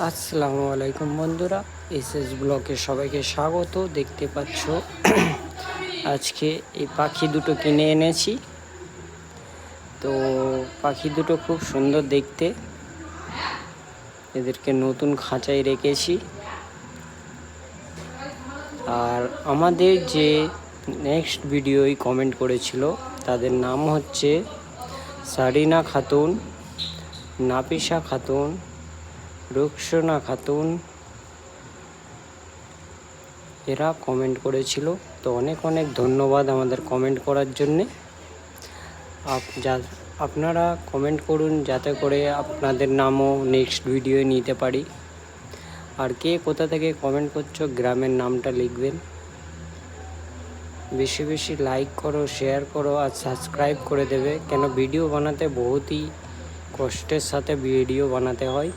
আসসালামু আলাইকুম বন্ধুরা, এসএস ব্লকে সবাইকে স্বাগত। দেখতে পাচ্ছ আজকে এই পাখি দুটো কিনে এনেছি। তো পাখি দুটো খুব সুন্দর দেখতে, এদেরকে নতুন খাঁচায় রেখেছি। আর আমাদের যে নেক্সট ভিডিওই কমেন্ট করেছিল তাদের নাম হচ্ছে সারিনা খাতুন, নাফিসা খাতুন, রুকসানা খাতুন। এরা কমেন্ট করেছিল, তো অনেক অনেক ধন্যবাদ আমাদের কমেন্ট করার জন্যে। আপনারা কমেন্ট করুন যাতে করে আপনাদের নামও নেক্সট ভিডিও নিতে পারি। আর কে কোথা থেকে কমেন্ট করছো গ্রামের নামটা লিখবেন। বেশি বেশি লাইক করো, শেয়ার করো আর সাবস্ক্রাইব করে দেবে, কেন ভিডিও বানাতে বহুতই কষ্টের সাথে ভিডিও বানাতে হয়।